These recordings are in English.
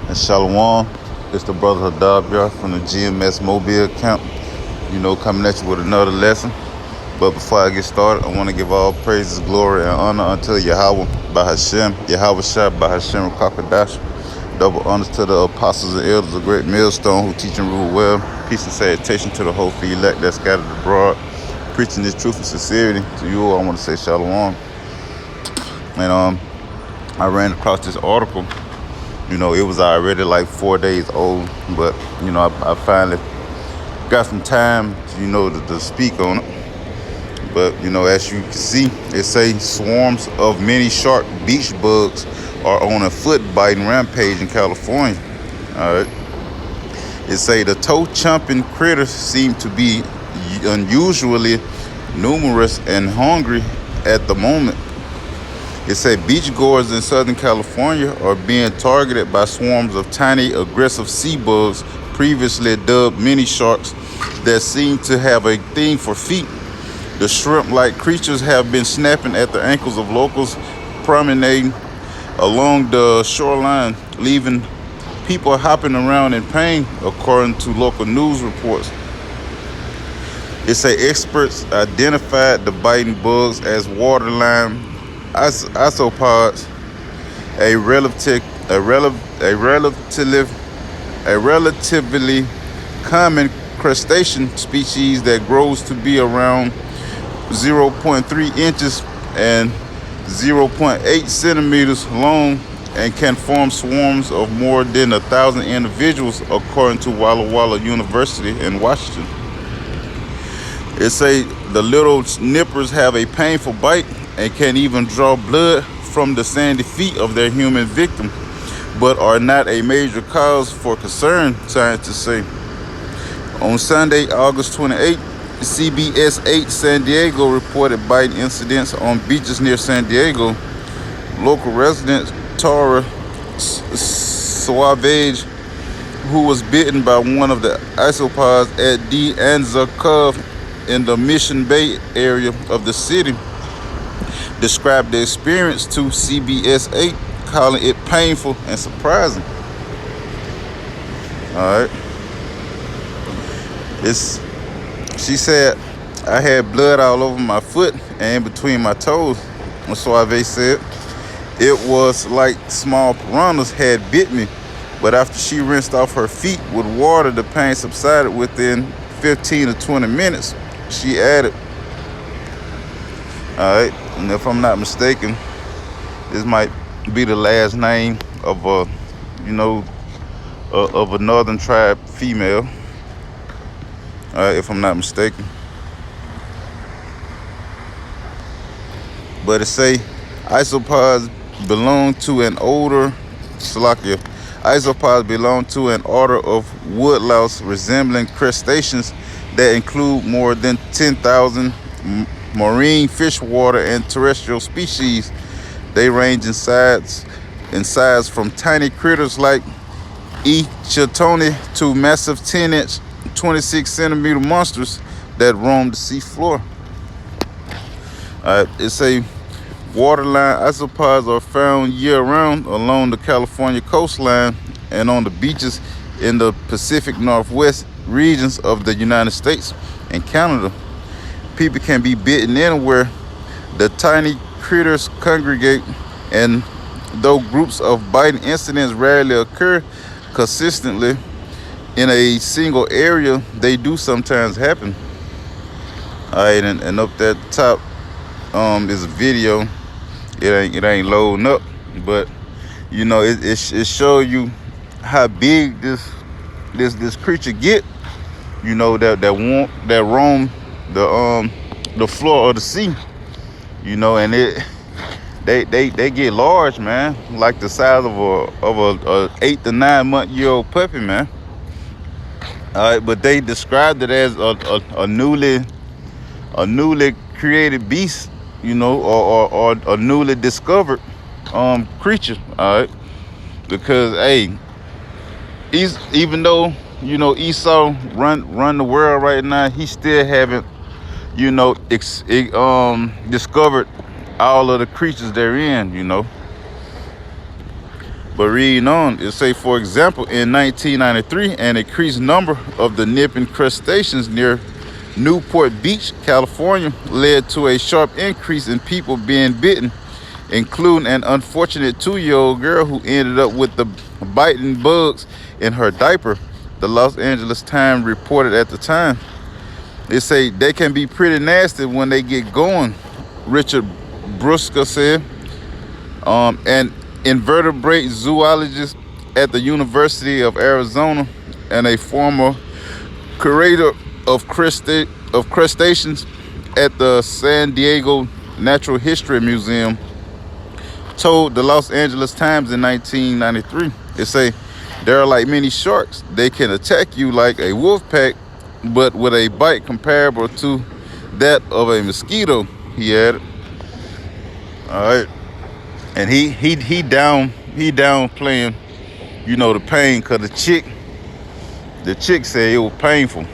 And Shalom, it's the brother Hadab from the GMS Mobile camp, coming at you with another lesson. But before I get started, I want to give all praises, glory, and honor unto Yahweh, Bahashem, Yahweh Shah, Bahashem, Kakadash. Double honors to the apostles and elders of Great Millstone who teach and rule well. Peace and salutation to the whole elect that's scattered abroad. Preaching this truth and sincerity to you all, I want to say Shalom. And I ran across this article. It was already like 4 days old, but, I finally got some time, to speak on it. But, as you can see, it say swarms of many shark beach bugs are on a foot-biting rampage in California. All right. It say the toe-chomping critters seem to be unusually numerous and hungry at the moment. It said beachgoers in Southern California are being targeted by swarms of tiny, aggressive sea bugs, previously dubbed mini sharks, that seem to have a thing for feet. The shrimp-like creatures have been snapping at the ankles of locals promenading along the shoreline, leaving people hopping around in pain, according to local news reports. It say experts identified the biting bugs as waterline isopods, a relatively common crustacean species that grows to be around 0.3 inches and 0.8 centimeters long and can form swarms of more than 1,000 individuals, according to Walla Walla University in Washington. It say the little nippers have a painful bite and can even draw blood from the sandy feet of their human victim, but are not a major cause for concern, scientists say. On Sunday, August 28, CBS 8 San Diego reported biting incidents on beaches near San Diego. Local resident Tara Suavage, who was bitten by one of the isopods at De Anza Cove in the Mission Bay area of the city, described the experience to CBS 8, calling it painful and surprising. All right. She said, I had blood all over my foot and in between my toes. Suave said, it was like small piranhas had bit me, but after she rinsed off her feet with water, the pain subsided within 15 to 20 minutes. She added, all right, and if I'm not mistaken, this might be the last name of a northern tribe female. All right, if I'm not mistaken. But it say isopods belong to an order of woodlouse resembling crustaceans that include more than 10,000 marine, freshwater, and terrestrial species. They range in size from tiny critters like Echitone to massive 10-inch, 26-centimeter monsters that roam the sea floor. It say waterline isopods are found year-round along the California coastline and on the beaches in the Pacific Northwest regions of the United States and Canada. People can be bitten anywhere the tiny critters congregate, and though groups of biting incidents rarely occur consistently in a single area, they do sometimes happen. All right, and up that top is a video. It ain't loading up, but it show you how big this creature get. That roam the floor of the sea. And they get large, man, like the size of a 8 to 9 month year old puppy, man. All right, but they described it as a newly created beast, or a newly discovered creature. All right, because even though Esau run the world right now, he still haven't discovered all of the creatures they're in. But reading on, it say, for example, in 1993, an increased number of the nipping crustaceans near Newport Beach, California, led to a sharp increase in people being bitten, including an unfortunate 2-year-old girl who ended up with the biting bugs in her diaper, the Los Angeles Times reported at the time. They say they can be pretty nasty when they get going, Richard Brusker said. An invertebrate zoologist at the University of Arizona and a former curator of crustaceans at the San Diego Natural History Museum told the Los Angeles Times in 1993. They say there are like many sharks. They can attack you like a wolf pack, but with a bite comparable to that of a mosquito, he added. All right. And he down playing, you know, the pain, cause the chick said it was painful.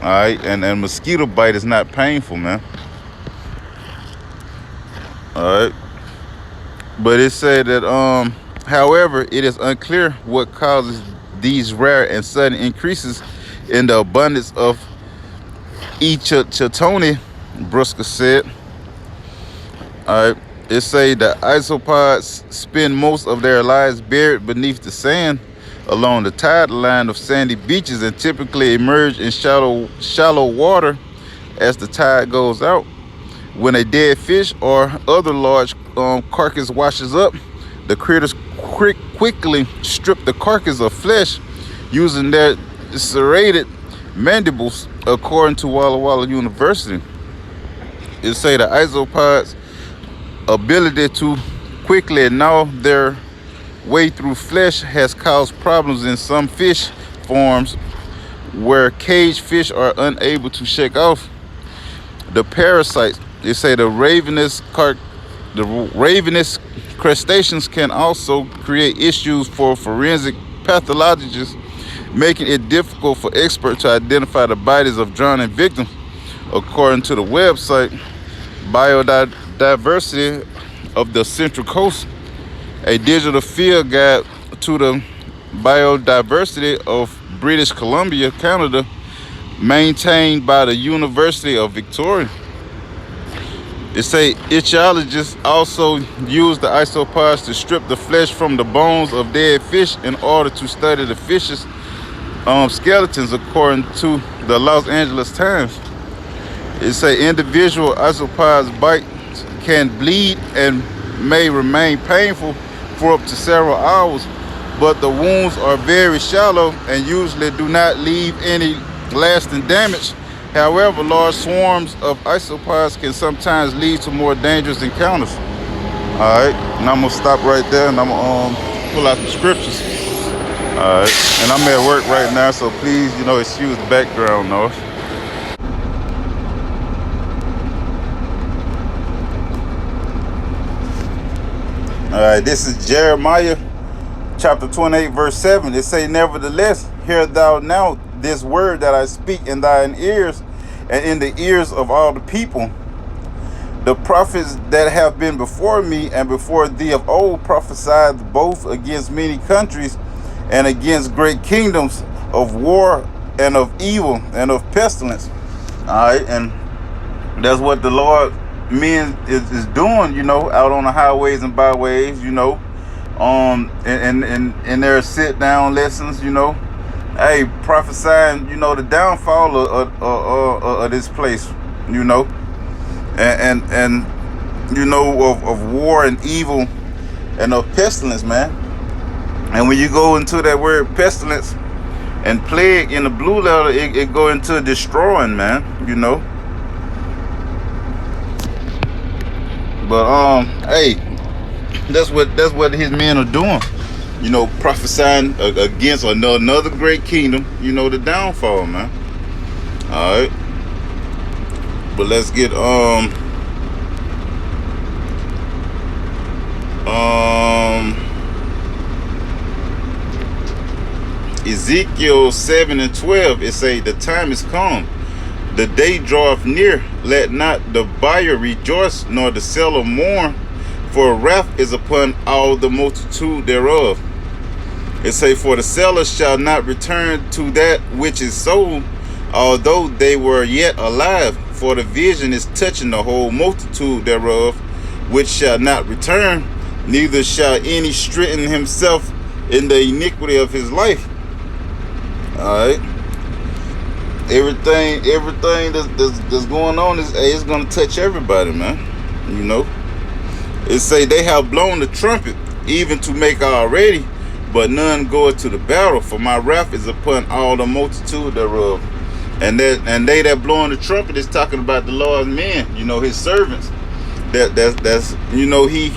All right, and mosquito bite is not painful, man. All right, but it said that however, it is unclear what causes these rare and sudden increases in the abundance of Echectone, Brusker said. All right. It say the isopods spend most of their lives buried beneath the sand along the tide line of sandy beaches and typically emerge in shallow water as the tide goes out. When a dead fish or other large carcass washes up, the critters quickly strip the carcass of flesh using their serrated mandibles, according to Walla Walla University. It say the isopods' ability to quickly gnaw their way through flesh has caused problems in some fish forms where caged fish are unable to shake off the parasites. They say the ravenous crustaceans can also create issues for forensic pathologists, making it difficult for experts to identify the bodies of drowning victims. According to the website Biodiversity of the Central Coast, a digital field guide to the biodiversity of British Columbia, Canada, maintained by the University of Victoria. It say ichthyologists also use the isopods to strip the flesh from the bones of dead fish in order to study the fish's skeletons, according to the Los Angeles Times. It say individual isopods bites can bleed and may remain painful for up to several hours, but the wounds are very shallow and usually do not leave any lasting damage. However, large swarms of isopods can sometimes lead to more dangerous encounters. All right, and I'm gonna stop right there, and I'm gonna pull out some scriptures. All right, and I'm at work right now, so please, excuse the background noise. All right, this is Jeremiah chapter 28, verse 7. It say, nevertheless, hear thou now this word that I speak in thine ears and in the ears of all the people. The prophets that have been before me and before thee of old prophesied both against many countries and against great kingdoms, of war and of evil and of pestilence. All right, and that's what the Lord is doing, out on the highways and byways, and their sit down lessons, hey, prophesying, the downfall of this place, and of war and evil and of pestilence, man. And when you go into that word pestilence and plague in the blue letter, it go into destroying, man, But hey, that's what his men are doing, prophesying against another great kingdom, the downfall, man. All right, but let's get Ezekiel 7:12. It say, the time is come, the day draweth near, let not the buyer rejoice, nor the seller mourn, for wrath is upon all the multitude thereof. It say, for the seller shall not return to that which is sold, although they were yet alive, for the vision is touching the whole multitude thereof, which shall not return, neither shall any straighten himself in the iniquity of his life. Alright. Everything that's going on is, hey, it's gonna touch everybody, man. You know. It say they have blown the trumpet, even to make already, but none goeth to the battle, for my wrath is upon all the multitude thereof. And they that blowing the trumpet is talking about the Lord's men, you know, his servants. That's you know, he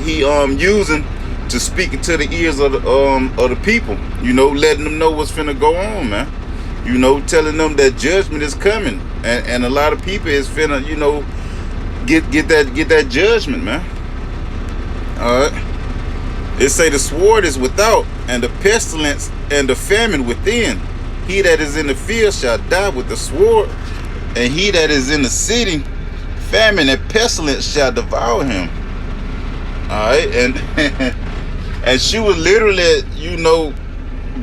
using to speak into the ears of the people, you know, letting them know what's finna go on, man. You know, telling them that judgment is coming, and a lot of people is finna, you know, get that judgment, man. All right. It say the sword is without, and the pestilence and the famine within. He that is in the field shall die with the sword, and he that is in the city, famine and pestilence shall devour him. All right, and and she was literally, you know,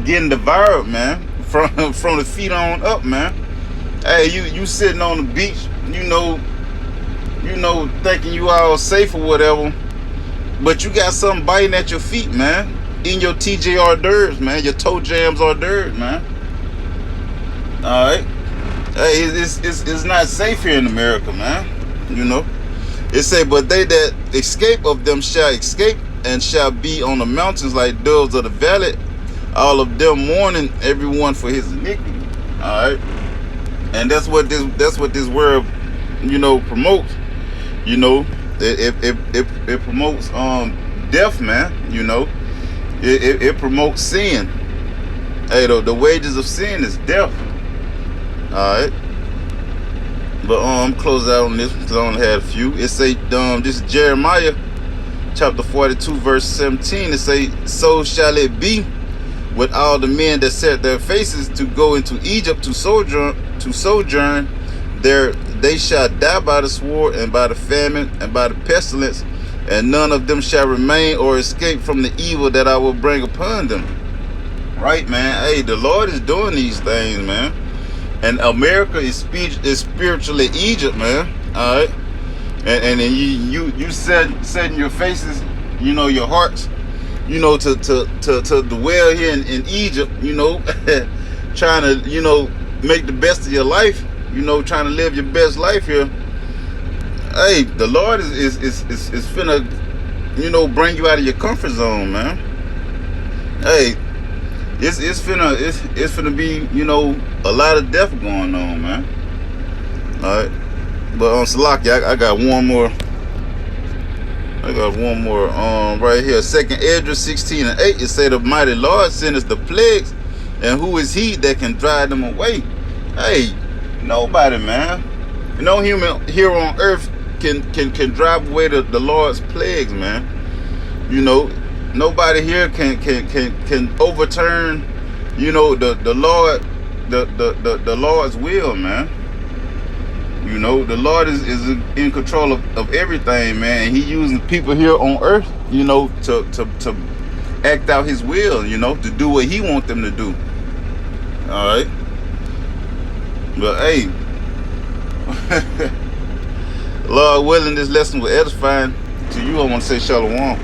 getting devoured, man, from the feet on up, man. Hey, you sitting on the beach, you know, thinking you all safe or whatever, but you got something biting at your feet, man. In your TJ hors d'oeuvres, man, your toe jams hors d'oeuvres, man. All right, hey, it's not safe here in America, man. You know, it say, but they that escape of them shall escape, and shall be on the mountains like doves of the valley, all of them mourning, everyone for his iniquity. All right, and that's what this word, you know, promotes. You know, it promotes death, man. You know, it promotes sin. Hey, the wages of sin is death. Alright. But close out on this because I only had a few. It say this is Jeremiah chapter 42 verse 17. It say, so shall it be with all the men that set their faces to go into Egypt to sojourn there. They shall die by the sword, and by the famine, and by the pestilence, and none of them shall remain or escape from the evil that I will bring upon them. Right, man. Hey, the Lord is doing these things, man. And America is spiritually Egypt, man. All right, and then you setting your faces, you know, your hearts, you know, to dwell here in Egypt, you know, trying to, you know, make the best of your life, you know, trying to live your best life here. Hey, the Lord is finna, you know, bring you out of your comfort zone, man. Hey. It's finna be, you know, a lot of death going on, man. All right, but on Salaki, I got one more. Right here, 2nd Esdras 16:8. It say the mighty Lord sendeth the plagues, and who is he that can drive them away? Hey, nobody, man. No human here on earth can drive away the Lord's plagues, man. You know. Nobody here can overturn, you know, the Lord, the Lord's will, man. You know, the Lord is in control of everything, man. And he using people here on earth, you know, to act out his will, you know, to do what he wants them to do. All right. But hey, Lord willing, this lesson was edifying to you. I want to say shalom.